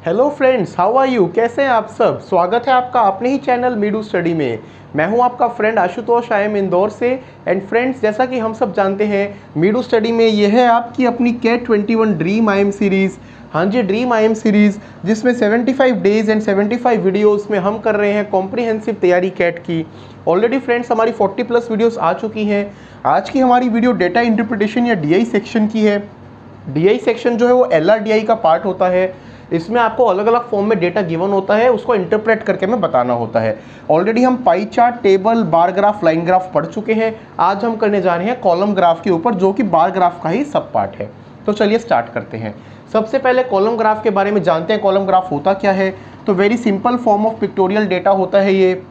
Hello friends, how are you? कैसे हैं आप सब? स्वागत है आपका अपने ही चैनल मीडू स्टडी में। मैं हूं आपका friend Ashutosh, I am Indore से। एंड फ्रेंड्स, जैसा कि हम सब जानते हैं, मीडू स्टडी में ये है आपकी अपनी CAT 21 dream I M series. हाँ जी, ड्रीम आई एम सीरीज़, जिसमें 75 डेज एंड 75 वीडियोज़ में हम कर रहे हैं कॉम्प्रिहेंसिव तैयारी कैट की। ऑलरेडी फ्रेंड्स हमारी 40 प्लस वीडियोज़ आ चुकी हैं। आज की हमारी वीडियो डेटा इंटरप्रिटेशन या DI सेक्शन की है। DI सेक्शन जो है वो LRDI का पार्ट होता है। इसमें आपको अलग अलग फॉर्म में डेटा गिवन होता है, उसको इंटरप्रेट करके हमें बताना होता है। ऑलरेडी हम pie chart, table, bar graph, line graph पढ़ चुके हैं। आज हम करने जा रहे हैं कॉलम ग्राफ के ऊपर, जो कि बार ग्राफ का ही सब पार्ट है। तो चलिए स्टार्ट करते हैं। सबसे पहले कॉलम ग्राफ के बारे में जानते हैं। कॉलम ग्राफ होता क्या है? तो very simple form of pictorial data होता है ये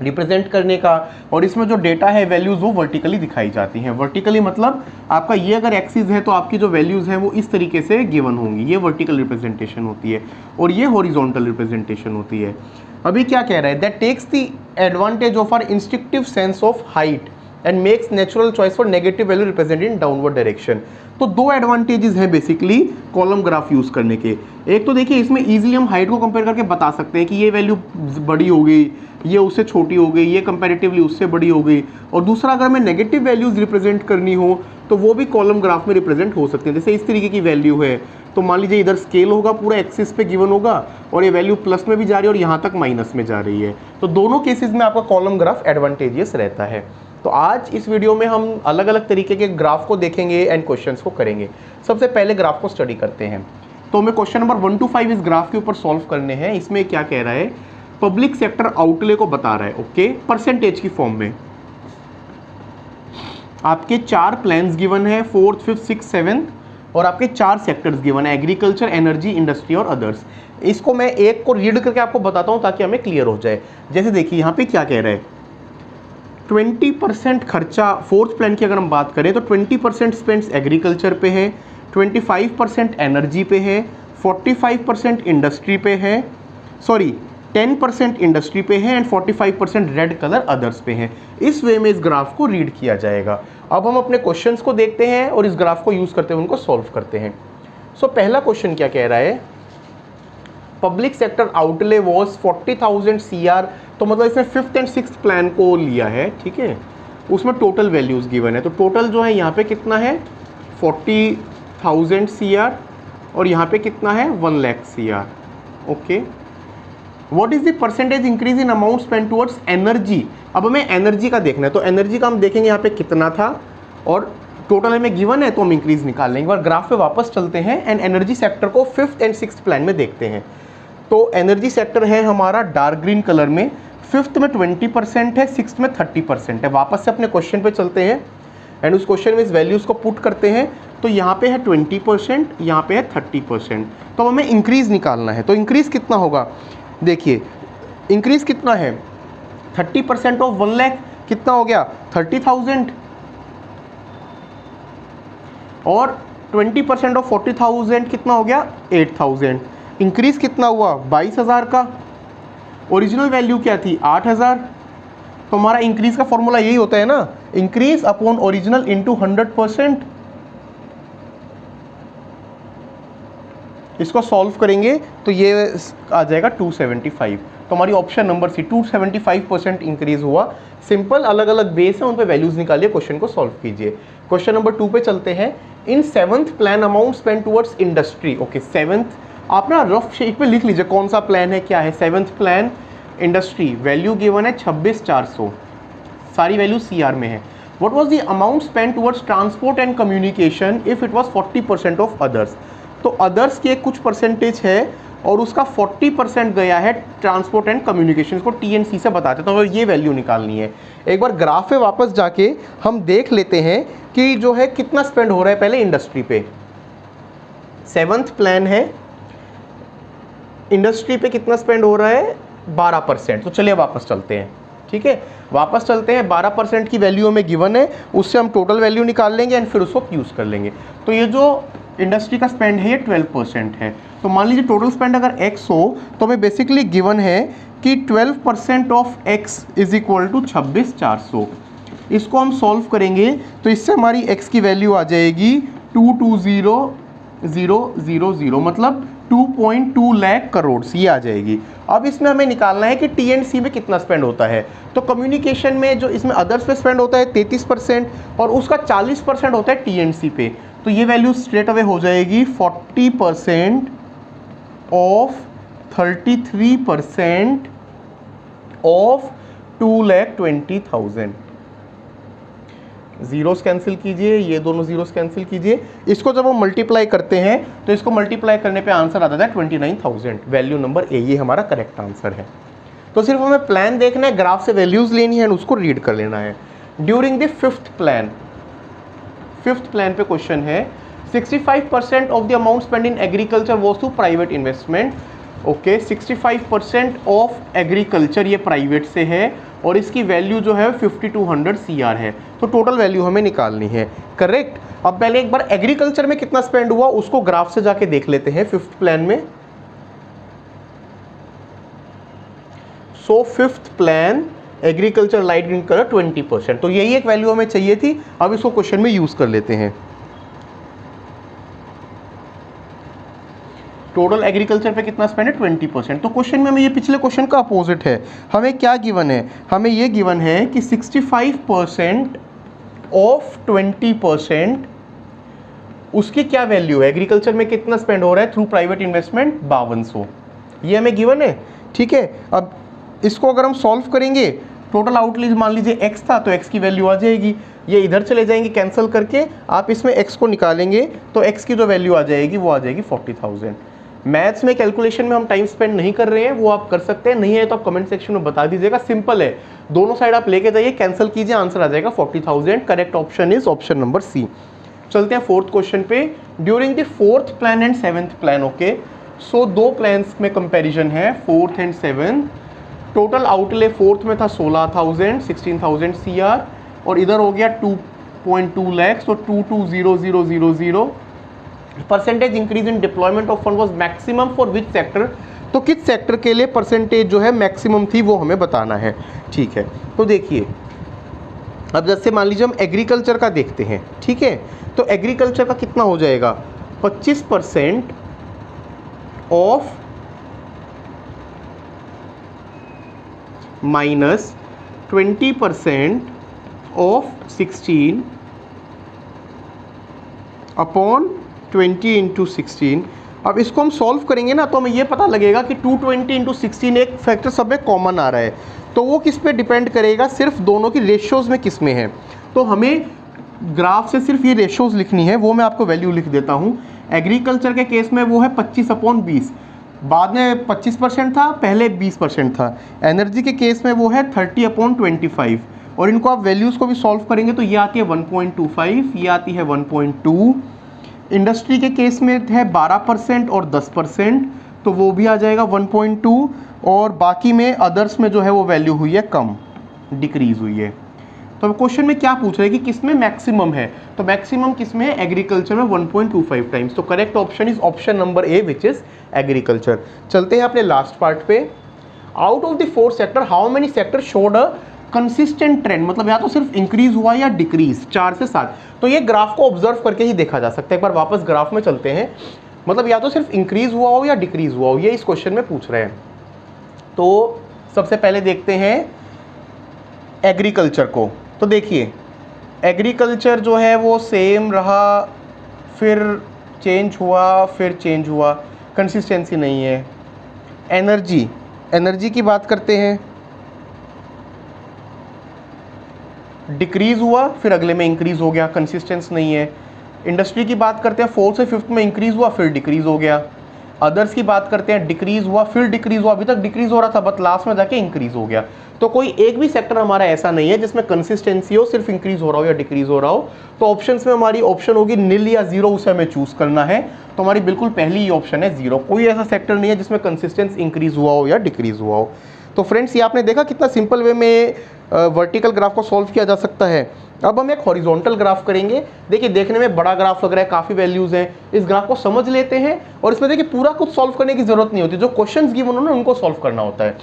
रिप्रेजेंट करने का। और इसमें जो डेटा है, वैल्यूज़, वो वर्टिकली दिखाई जाती हैं। वर्टिकली मतलब आपका ये अगर एक्सिस है तो आपकी जो वैल्यूज़ हैं वो इस तरीके से गिवन होंगी। ये वर्टिकल रिप्रेजेंटेशन होती है और ये हॉरिजॉन्टल रिप्रेजेंटेशन होती है। अभी क्या कह रहा है? That takes the advantage of our instinctive sense of height and makes natural choice for negative value represent in downward direction. तो दो एडवांटेजेस हैं बेसिकली कॉलम ग्राफ यूज़ करने के। एक तो देखिए, इसमें इजीली हम हाइट को कंपेयर करके बता सकते हैं कि ये वैल्यू बड़ी हो गई, ये उससे छोटी हो गई, ये कंपैरेटिवली उससे बड़ी हो गई। और दूसरा, अगर हमें नेगेटिव वैल्यूज़ रिप्रेजेंट करनी हो तो वो भी कॉलम ग्राफ में रिप्रेजेंट हो सकते हैं। जैसे इस तरीके की वैल्यू है तो मान लीजिए इधर स्केल होगा, पूरा एक्सिस पे गिवन होगा और ये वैल्यू प्लस में भी जा रही है और यहाँ तक माइनस में जा रही है। तो दोनों केसेस में आपका कॉलम ग्राफ एडवांटेजियस रहता है। तो आज इस वीडियो में हम अलग अलग तरीके के ग्राफ को देखेंगे एंड क्वेश्चंस को करेंगे। सबसे पहले ग्राफ को स्टडी करते हैं। तो हमें क्वेश्चन नंबर 1 to 5 इस ग्राफ के ऊपर सॉल्व करने हैं। इसमें क्या कह रहा है? पब्लिक सेक्टर आउटले को बता रहा है, ओके, परसेंटेज की फॉर्म में। आपके 4 प्लान्स गिवन है, 4th, 5th, 6th, 7th, और आपके 4 सेक्टर्स गिवन है, एग्रीकल्चर, एनर्जी, इंडस्ट्री और अदर्स। इसको मैं एक को रीड करके आपको बताता हूँ ताकि हमें क्लियर हो जाए। जैसे देखिए यहाँ पे क्या कह रहा है, 20% खर्चा, 4th प्लान की अगर हम बात करें तो 20% स्पेंड्स एग्रीकल्चर पे है, 25% एनर्जी पे है, 45% इंडस्ट्री पे है, सॉरी 10% इंडस्ट्री पे है एंड 45% रेड कलर अदर्स पे है। इस वे में इस ग्राफ को रीड किया जाएगा। अब हम अपने क्वेश्चंस को देखते हैं और इस ग्राफ को यूज़ करते हुए उनको सॉल्व करते हैं। सो पहला क्वेश्चन क्या कह रहा है? Public sector outlay was 40,000 CR। तो मतलब इसमें 5th एंड 6th प्लान को लिया है, ठीक है। उसमें टोटल वैल्यूज़ गिवन है। तो टोटल जो है यहाँ पे कितना है? 40,000 CR और यहाँ पे कितना है? 1 lakh CR, okay. What is the percentage increase in amount spend towards energy? अब हमें एनर्जी का देखना है, तो एनर्जी का हम देखेंगे यहाँ पे कितना था और टोटल हमें गिवन है तो हम इंक्रीज निकाल लेंगे। एक बार ग्राफ पे वापस चलते हैं एंड एनर्जी सेक्टर को 5th एंड 6th प्लान में देखते हैं। तो एनर्जी सेक्टर है हमारा डार्क ग्रीन कलर में, 5th में 20% है, 6th में 30% है। वापस से अपने क्वेश्चन पे चलते हैं एंड उस क्वेश्चन में इस वैल्यूज़ को पुट करते हैं। तो यहाँ पे है 20%, यहाँ पे है 30%। तो हमें इंक्रीज निकालना है। तो इंक्रीज कितना होगा? देखिए इंक्रीज कितना है? 30% ऑफ 1 लाख कितना हो गया? 30,000 और 20% ऑफ 40,000 कितना हो गया? 8,000। इंक्रीज कितना हुआ? 22,000 का। ओरिजिनल वैल्यू क्या थी? 8,000। तो हमारा इंक्रीज का फॉर्मूला यही होता है ना, इंक्रीज अपॉन ओरिजिनल इंटू 100%। इसको सॉल्व करेंगे तो ये आ जाएगा 275। तो हमारी ऑप्शन नंबर सी, 275% इंक्रीज हुआ। सिंपल, अलग अलग बेस है, उन पे वैल्यूज निकालिए, क्वेश्चन को सॉल्व कीजिए। क्वेश्चन नंबर 2 पे चलते हैं। इन 7th plan amount spend towards industry, okay. 7th आप ना रफ शेप पे लिख लीजिए कौन सा प्लान है, क्या है। 7th plan industry, value given है 26,400, सारी वैल्यू CR में है। What was the amount spend towards transport and communication if it was 40% of others? तो अदर्स के कुछ परसेंटेज है और उसका 40% गया है ट्रांसपोर्ट एंड कम्युनिकेशन को TNC से बताते हैं। तो ये वैल्यू निकालनी है। एक बार ग्राफ पे वापस जाके हम देख लेते हैं कि जो है कितना स्पेंड हो रहा है। पहले इंडस्ट्री पे 7th प्लान है, इंडस्ट्री पे कितना स्पेंड हो रहा है? 12%। तो चलिए वापस चलते हैं, ठीक है, वापस चलते हैं। 12% की वैल्यू हमें गिवन है, उससे हम टोटल वैल्यू निकाल लेंगे एंड फिर उसको यूज़ कर लेंगे। तो ये जो इंडस्ट्री का स्पेंड है ये 12% है। तो मान लीजिए टोटल स्पेंड अगर x हो तो हमें बेसिकली गिवन है कि 12% of x is equal to 26,400। इसको हम सॉल्व करेंगे तो इससे हमारी x की वैल्यू आ जाएगी 220,000, मतलब 2.2 लाख करोड़, ये आ जाएगी। अब इसमें हमें निकालना है कि टी&सी में कितना स्पेंड होता है। तो कम्युनिकेशन में जो इसमें अदर्स पे स्पेंड होता है 33% और उसका 40% होता है टी&सी पे। तो ये वैल्यू स्ट्रेट अवे हो जाएगी 40% ऑफ 33% ऑफ 2,20,000। जीरोस कैंसिल कीजिए, ये दोनों जीरोस कैंसिल कीजिए। इसको जब हम मल्टीप्लाई करते हैं तो इसको मल्टीप्लाई करने पे आंसर आता है 29,000। वैल्यू नंबर ए, ये हमारा करेक्ट आंसर है। तो सिर्फ हमें प्लान देखना है, ग्राफ से वैल्यूज लेनी है और उसको रीड कर लेना है। ड्यूरिंग द फिफ्थ प्लान पे क्वेश्चन है 65% of the amount spend in agriculture was to private investment. Okay, 65% of agriculture ये प्राइवेट से है और इसकी वैल्यू जो है 5200 CR है। तो टोटल वैल्यू हमें निकालनी है, करेक्ट। अब पहले एक बार एग्रीकल्चर में कितना स्पेंड हुआ उसको ग्राफ से जाके देख लेते हैं फिफ्थ प्लान में। So fifth plan agriculture light green colour 20%, तो यही एक वैल्यू हमें चाहिए थी। अब इसको क्वेश्चन में यूज कर लेते हैं। टोटल एग्रीकल्चर पे कितना स्पेंड है 20%। तो क्वेश्चन में हमें ये पिछले क्वेश्चन का अपोजिट है। हमें क्या गिवन है, हमें ये गिवन है कि 65% ऑफ 20% उसकी क्या वैल्यू है, एग्रीकल्चर में कितना स्पेंड हो रहा है थ्रू प्राइवेट इन्वेस्टमेंट 5200, ये हमें गिवन है। ठीक है, अब इसको अगर हम सॉल्व करेंगे, टोटल आउटलेज मान लीजिए x था तो x की वैल्यू आ जाएगी, ये इधर चले जाएंगे कैंसिल करके, आप इसमें x को निकालेंगे तो x की जो वैल्यू आ जाएगी वो आ जाएगी 40,000। मैथ्स में कैलकुलेशन में हम टाइम स्पेंड नहीं कर रहे हैं, वो आप कर सकते हैं, नहीं है तो आप कमेंट सेक्शन में बता दीजिएगा। सिंपल है, दोनों साइड आप लेके जाइए, कैंसिल कीजिए, आंसर आ जाएगा 40,000। Correct option is option number C. चलते हैं फोर्थ क्वेश्चन पे। During the fourth plan and seventh plan, okay, so दो प्लान्स में कंपेरिजन है, fourth and seventh. Total outlay fourth में था 16,000 16,000 CR और इधर हो गया 2.2 लाख, तो 220000। Percentage increase in deployment of fund was maximum for which sector, तो किस सेक्टर के लिए परसेंटेज जो है मैक्सिमम थी वो हमें बताना है। ठीक है, तो देखिए अब जैसे मान लीजिए हम एग्रीकल्चर का देखते हैं, ठीक है, तो एग्रीकल्चर का कितना हो जाएगा 25% of minus 20% of 16 upon 20 into 16। अब इसको हम सॉल्व करेंगे ना तो हमें ये पता लगेगा कि 220 इंटू 16 एक फैक्टर सब में कॉमन आ रहा है, तो वो किस पे डिपेंड करेगा, सिर्फ दोनों की रेशियोज़ में किस में है। तो हमें ग्राफ से सिर्फ ये रेशियोज़ लिखनी है, वो मैं आपको वैल्यू लिख देता हूँ। एग्रीकल्चर के केस में वो है 25/20, बाद में 25% था, पहले 20% था। एनर्जी के केस में वो है 30/25 और इनको आप वैल्यूज़ को भी सॉल्व करेंगे तो ये आती है 1.25, ये आती है 1.2। इंडस्ट्री के केस में है 12% और 10%, तो वो भी आ जाएगा 1.2 और बाकी में अदर्स में जो है वो वैल्यू हुई है कम, डिक्रीज हुई है। तो क्वेश्चन में क्या पूछ रहे हैं कि किस में मैक्सिमम है, तो मैक्सिमम किस में है, एग्रीकल्चर में 1.25 टाइम्स। तो correct option is option number A which is agriculture. चलते हैं अपने लास्ट पार्ट पे। Out of the 4 sector how many sector showed a consistent trend, मतलब या तो सिर्फ इंक्रीज हुआ या डिक्रीज, 4 से 7। तो ये ग्राफ को ऑब्जर्व करके ही देखा जा सकता है। एक बार वापस ग्राफ में चलते हैं, मतलब या तो सिर्फ इंक्रीज हुआ हो या डिक्रीज हुआ हो, ये इस क्वेश्चन में पूछ रहे हैं। तो सबसे पहले देखते हैं एग्रीकल्चर को। तो देखिए एग्रीकल्चर जो है वो सेम रहा, फिर चेंज हुआ, फिर चेंज हुआ, कंसिस्टेंसी नहीं है। एनर्जी की बात करते हैं, डिक्रीज हुआ फिर अगले में इंक्रीज हो गया, कंसिस्टेंस नहीं है। इंडस्ट्री की बात करते हैं 4 से 5 में इंक्रीज हुआ फिर डिक्रीज हो गया। अदर्स की बात करते हैं डिक्रीज हुआ फिर डिक्रीज हुआ, अभी तक डिक्रीज हो रहा था बट लास्ट में जाके इंक्रीज हो गया। तो कोई एक भी सेक्टर हमारा ऐसा नहीं है जिसमें कंसिस्टेंसी हो, सिर्फ इंक्रीज हो रहा हो या डिक्रीज हो रहा हो। तो ऑप्शंस में हमारी ऑप्शन होगी नील या जीरो, उसे हमें चूज करना है। तो हमारी बिल्कुल पहली ही ऑप्शन है जीरो, कोई ऐसा सेक्टर नहीं है जिसमें कंसिस्टेंस इंक्रीज हुआ हो या डिक्रीज हुआ हो। तो फ्रेंड्स ये आपने देखा कितना सिंपल वे में वर्टिकल ग्राफ को सॉल्व किया जा सकता है। अब हम एक हॉरिजॉन्टल ग्राफ करेंगे। देखिए देखने में बड़ा ग्राफ लग रहा है, काफ़ी वैल्यूज़ हैं, इस ग्राफ को समझ लेते हैं और इसमें देखिए पूरा कुछ सॉल्व करने की जरूरत नहीं होती, जो क्वेश्चंस गिवन हो ना उनको सॉल्व करना होता है।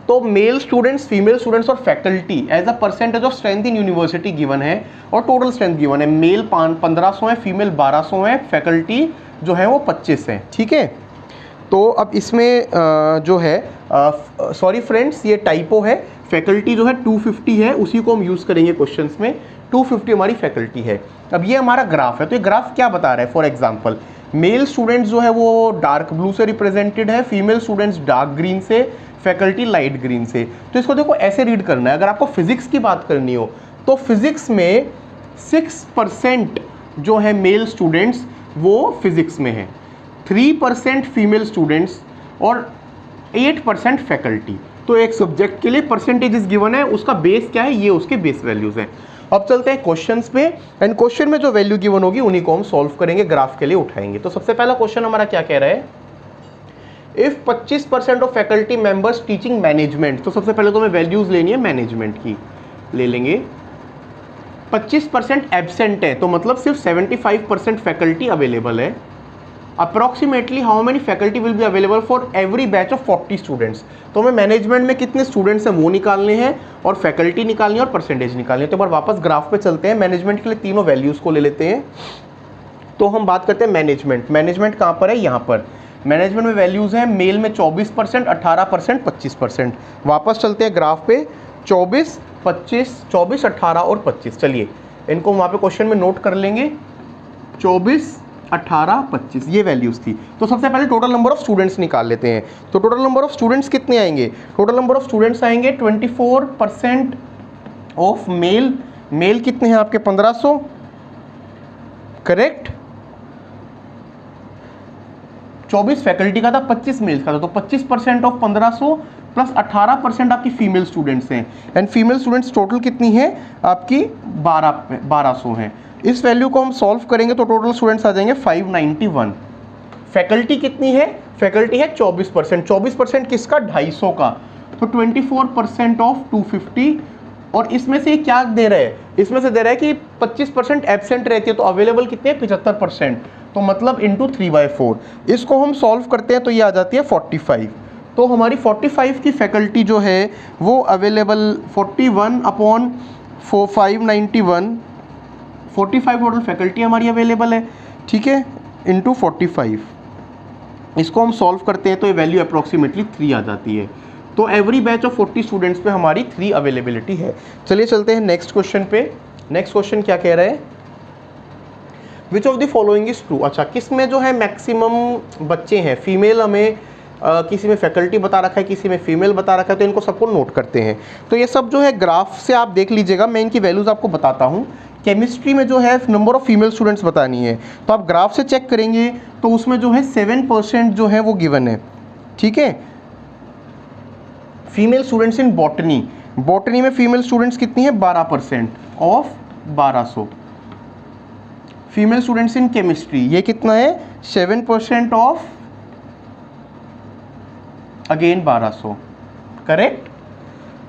तो मेल स्टूडेंट्स, फीमेल स्टूडेंट्स और faculty as a percentage of strength in university given है और टोटल स्ट्रेंथ गिवन है। मेल 1500 है, फीमेल 1200 है, फैकल्टी जो है वो 25 हैं, ठीक है। तो अब इसमें जो है सॉरी फ्रेंड्स, ये टाइपो है, फैकल्टी जो है 250 है, उसी को हम यूज़ करेंगे क्वेश्चंस में। 250 हमारी फैकल्टी है। अब ये हमारा ग्राफ है, तो ये ग्राफ क्या बता रहा है? फॉर एग्जांपल मेल स्टूडेंट्स जो है वो डार्क ब्लू से रिप्रेजेंटेड है, फीमेल स्टूडेंट्स डार्क ग्रीन से, फैकल्टी लाइट ग्रीन से। तो इसको देखो ऐसे रीड करना है। अगर आपको फिजिक्स की बात करनी हो तो फिजिक्स में 6% जो है मेल स्टूडेंट्स वो फिजिक्स में है, 3% फीमेल स्टूडेंट्स और 8% फैकल्टी। तो एक सब्जेक्ट के लिए परसेंटेजेस गिवन है, उसका बेस क्या है? ये उसके बेस वैल्यूज हैं। अब चलते हैं क्वेश्चंस पे, एंड क्वेश्चन में जो वैल्यू गिवन होगी उन्हीं को हम सॉल्व करेंगे, ग्राफ के लिए उठाएंगे। तो सबसे पहला क्वेश्चन हमारा क्या कह रहा है? If 25% of faculty members teaching management, तो सबसे पहले तो हमें वैल्यूज लेनी है मैनेजमेंट की, ले लेंगे। 25% एब्सेंट है, तो मतलब सिर्फ 75% फैकल्टी अवेलेबल है। Approximately how many faculty will be available for every batch of 40 students. तो हमें मैनेजमेंट में कितने स्टूडेंट्स हैं वो निकालने हैं, और फैकल्टी निकालनी है, और परसेंटेज निकालनी है। तो एक बार वापस ग्राफ पे चलते हैं, मैनेजमेंट के लिए तीनों वैल्यूज़ को ले लेते हैं। तो हम बात करते हैं मैनेजमेंट। मैनेजमेंट कहाँ पर है? यहाँ पर। मैनेजमेंट में वैल्यूज़ हैं, मेल में 24%, 18%, 25%। वापस चलते हैं ग्राफ पे, 24, 25, 18 और 25। चलिए इनको वहाँ पे क्वेश्चन में नोट कर लेंगे। 24, 18, 25 ये वैल्यूज़ थी। तो सबसे पहले टोटल नंबर ऑफ स्टूडेंट्स निकाल लेते हैं। तो टोटल नंबर ऑफ स्टूडेंट्स कितने आएंगे? टोटल नंबर ऑफ स्टूडेंट्स आएंगे 24% ऑफ मेल। मेल कितने हैं आपके? 1500, करेक्ट। 24 फैकल्टी का था, 25 मेल्स का था, तो 25% ऑफ 1500 प्लस 18% आपकी फीमेल स्टूडेंट्स हैं। एंड फीमेल स्टूडेंट्स टोटल कितनी है आपकी? 1200 हैं। इस वैल्यू को हम सॉल्व करेंगे तो टोटल स्टूडेंट्स आ जाएंगे 591। फैकल्टी कितनी है? फैकल्टी है 24%। 24% किसका? 250 का। तो 24% ऑफ 250, और इसमें से क्या दे रहा है? इसमें से दे रहा है कि 25% एब्सेंट रहती है, तो अवेलेबल कितने हैं? 75%। तो मतलब इंटू 3/4। इसको हम सॉल्व करते हैं तो ये आ जाती है 45। तो हमारी 45 की फैकल्टी जो है वो अवेलेबल 41/591, 45 टोटल फैकल्टी हमारी अवेलेबल है, ठीक है, इंटू 45। इसको हम सॉल्व करते हैं तो ये वैल्यू अप्रॉक्सीमेटली 3 आ जाती है। तो एवरी बैच ऑफ 40 स्टूडेंट्स पे हमारी 3 अवेलेबिलिटी है। चलिए चलते हैं नेक्स्ट क्वेश्चन पे। नेक्स्ट क्वेश्चन क्या कह रहा है? Which of the following is true. अच्छा, किस में जो है मैक्सिमम बच्चे हैं? फीमेल हमें किसी में फैकल्टी बता रखा है, किसी में फीमेल बता रखा है, तो इनको सबको नोट करते हैं। तो ये सब जो है ग्राफ से आप देख लीजिएगा, मैं इनकी वैल्यूज़ आपको बताता हूँ। केमिस्ट्री में जो है नंबर ऑफ फीमेल स्टूडेंट्स बतानी है, तो आप ग्राफ से चेक करेंगे तो उसमें जो है 7% जो है वो गिवन है, ठीक है। Female students in botany, botany में फीमेल स्टूडेंट्स कितनी है? 12% of 1200। Female students in chemistry ये कितना है? 7% of again 1200, correct.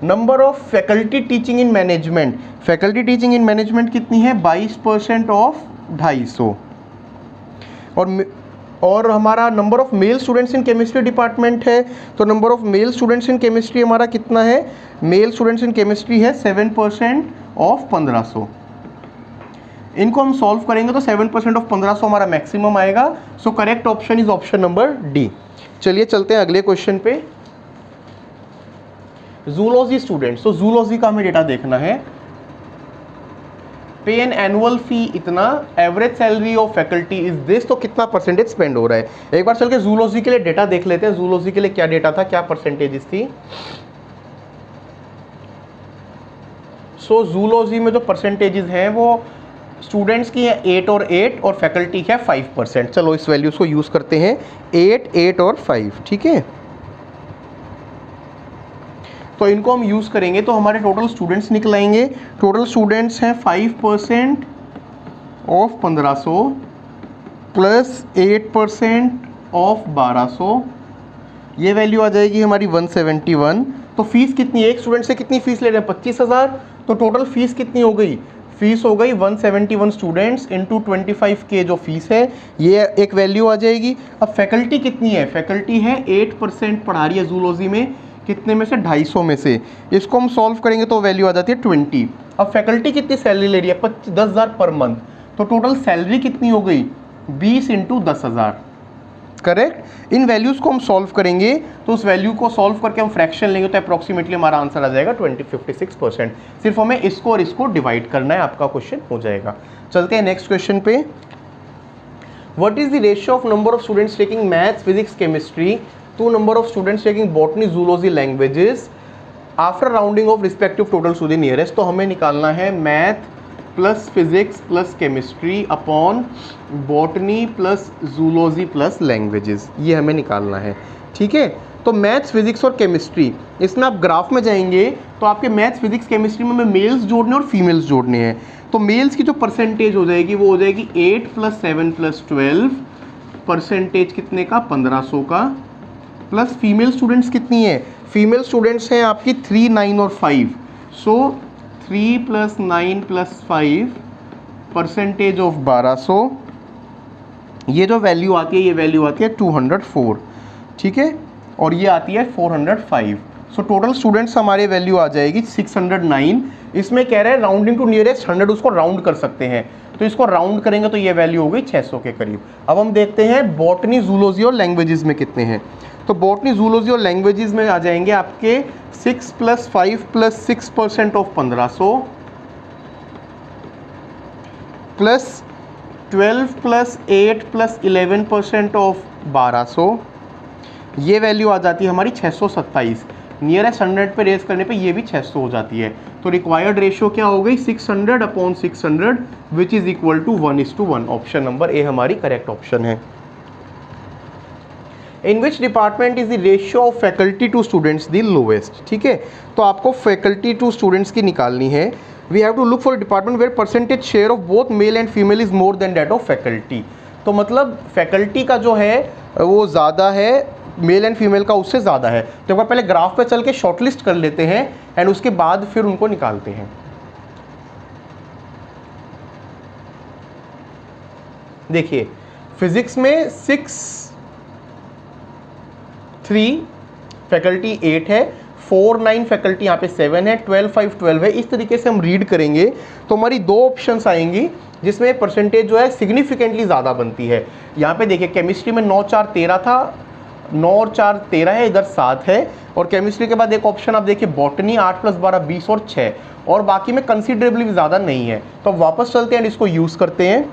Number of faculty teaching in management, faculty teaching in management कितनी है? 22% ऑफ 250। और हमारा number of male students in chemistry department है, तो number of male students in chemistry हमारा कितना है? मेल स्टूडेंट्स इन केमिस्ट्री है 7% ऑफ 1500। इनको हम सॉल्व करेंगे तो 7% ऑफ 1500 हमारा मैक्सिमम आएगा। So correct option is option number D. चलिए चलते हैं अगले क्वेश्चन पे। जूलॉजी स्टूडेंट्स, तो जूलॉजी का हमें डेटा देखना है। पे एन एनुअल फी इतना, average salary of faculty is this, तो कितना परसेंटेज स्पेंड हो रहा है? एक बार चल के जूलॉजी के लिए डेटा देख लेते हैं। जूलॉजी के लिए क्या डेटा था, क्या परसेंटेजेस थी? सो जूलॉजी में जो परसेंटेजेस हैं वो स्टूडेंट्स की है 8 और 8, और फैकल्टी की है 5%। चलो इस वैल्यूज को यूज़ करते हैं, 8, 8 और 5, ठीक है। तो इनको हम यूज़ करेंगे तो हमारे टोटल स्टूडेंट्स निकल आएंगे। टोटल स्टूडेंट्स हैं 5% ऑफ 1500 प्लस 8% ऑफ 1200, ये वैल्यू आ जाएगी हमारी 171। तो फीस कितनी है? एक स्टूडेंट से कितनी फीस ले रहे हैं? 25,000। तो टोटल फीस कितनी हो गई? फीस हो गई 171 स्टूडेंट्स इंटू 25K जो फीस है, ये एक वैल्यू आ जाएगी। अब फैकल्टी कितनी है? फैकल्टी है 8% पढ़ा रही है जूलॉजी में, कितने में से? 250 में से। इसको हम सॉल्व करेंगे तो वैल्यू आ जाती है 20। अब फैकल्टी कितनी सैलरी ले रही है? 10,000 पर मंथ। तो टोटल सैलरी कितनी हो गई? 20 इंटू 10,000, करेक्ट। इन वैल्यूज़ को हम सॉल्व करेंगे तो उस वैल्यू को सॉल्व करके हम फ्रैक्शन लेंगे तो अप्रॉक्सीमेटली हमारा आंसर आ जाएगा 56%। सिर्फ हमें इसको और इसको डिवाइड करना है, आपका क्वेश्चन हो जाएगा। चलते हैं नेक्स्ट क्वेश्चन पे। What is the ratio of number of students taking maths, physics, chemistry to number of students taking botany, zoology, languages after rounding off respective total to the nearest. तो हमें निकालना है math plus physics plus chemistry upon botany plus zoology plus languages, ये हमें निकालना है, ठीक है। तो मैथ्स, फिजिक्स और केमिस्ट्री, इसमें आप ग्राफ में जाएंगे तो आपके मैथ्स, फिजिक्स, केमिस्ट्री में मेल्स जोड़ने और फीमेल्स जोड़ने हैं। तो मेल्स की जो परसेंटेज हो जाएगी वो हो जाएगी 8 + 7 + 12, परसेंटेज कितने का 1500 का, प्लस फीमेल स्टूडेंट्स कितनी है, फीमेल स्टूडेंट्स हैं आपकी 3, 9 और 5, सो 3 + 9 + 5, परसेंटेज ऑफ 1200, ये जो वैल्यू आती है ये वैल्यू आती है 204, ठीक है, और ये आती है 405। सो टोटल स्टूडेंट्स हमारे वैल्यू आ जाएगी 609। इसमें कह रहे हैं राउंडिंग टू नियरेस्ट 100, उसको राउंड कर सकते हैं, तो इसको राउंड करेंगे तो ये वैल्यू हो गई 600 के करीब। अब हम देखते हैं बॉटनी, जूलॉजी और लैंग्वेजेस में कितने हैं। तो बॉटनी, जूलॉजी और लैंग्वेजेस में आ जाएंगे आपके 6 + 5 + 6% ऑफ 1500 प्लस 12 + 8 + 11% ऑफ 1200, ये वैल्यू आ जाती है हमारी 627। नियरेस्ट 100 पे रेस करने पे ये भी 600 हो जाती है। तो रिक्वायर्ड रेशियो क्या हो गई 600/600 which is equal to 1:1। Option number A हमारी करेक्ट ऑप्शन है। In which department is the ratio of faculty to students the lowest, ठीक है। तो आपको फैकल्टी टू स्टूडेंट्स की निकालनी है। We have to look for department where percentage share of both male and female is more than that of faculty. तो मतलब faculty का जो है वो ज़्यादा है, मेल एंड फीमेल का उससे ज़्यादा है। तो एक बार पहले ग्राफ पे चल के शॉर्टलिस्ट कर लेते हैं एंड उसके बाद फिर उनको निकालते हैं। देखिए फिजिक्स में 6-3 फैकल्टी 8 है, 4-9 फैकल्टी यहाँ पे 7 है, 12-5 12 है। इस तरीके से हम रीड करेंगे तो हमारी दो ऑप्शंस आएंगी जिसमें परसेंटेज जो है सिग्निफिकेंटली ज़्यादा बनती है। यहाँ पे देखिए केमिस्ट्री में 9-4 13 था, 9 और 4 13 है, इधर 7 है। और केमिस्ट्री के बाद एक ऑप्शन आप देखिए बॉटनी 8 + 12 20 और 6, और बाकी में कंसिडरेबली भी ज़्यादा नहीं है। तो अब वापस चलते हैं, इसको यूज़ करते हैं।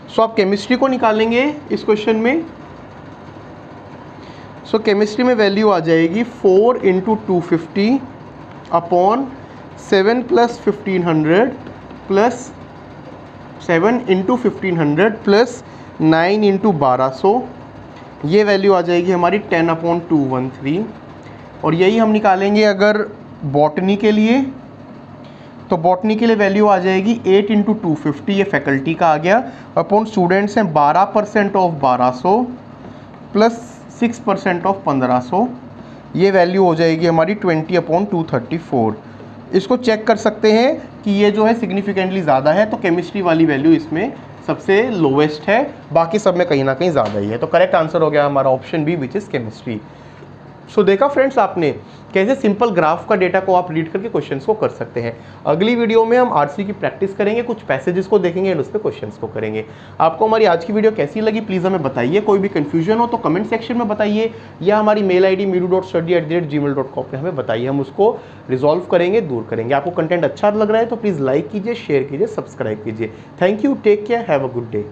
सो आप केमिस्ट्री को निकालेंगे इस क्वेश्चन में। सो केमिस्ट्री में वैल्यू आ जाएगी 4 × 250 अपॉन 7 + 1500 प्लस 7 × 1500 प्लस 9 × 1200, ये वैल्यू आ जाएगी हमारी 10/213। और यही हम निकालेंगे अगर बॉटनी के लिए, तो बॉटनी के लिए वैल्यू आ जाएगी 8 × 250, ये फैकल्टी का आ गया, अपॉन स्टूडेंट्स हैं 12% ऑफ 1200 प्लस 6% ऑफ 1500, ये वैल्यू हो जाएगी हमारी 20/234। इसको चेक कर सकते हैं कि ये जो है सिग्निफिकेंटली ज़्यादा है, तो केमिस्ट्री वाली वैल्यू इसमें सबसे लोवेस्ट है, बाकी सब में कहीं ना कहीं ज़्यादा ही है। तो करेक्ट आंसर हो गया हमारा option B which is chemistry. So देखा फ्रेंड्स आपने कैसे सिंपल ग्राफ का डेटा को आप रीड करके क्वेश्चंस को कर सकते हैं। अगली वीडियो में हम आरसी की प्रैक्टिस करेंगे, कुछ पैसेजेस को देखेंगे एंड उस पर क्वेश्चंस को करेंगे। आपको हमारी आज की वीडियो कैसी लगी प्लीज़ हमें बताइए। कोई भी कन्फ्यूजन हो तो कमेंट सेक्शन में बताइए, या हमारी मेल ID meedu.study@gmail.com पे हमें बताइए, हम उसको रिजॉल्व करेंगे, दूर करेंगे। आपको कंटेंट अच्छा लग रहा है तो प्लीज़ लाइक कीजिए, शेयर कीजिए, सब्सक्राइब कीजिए। Thank you, take care, have a good day.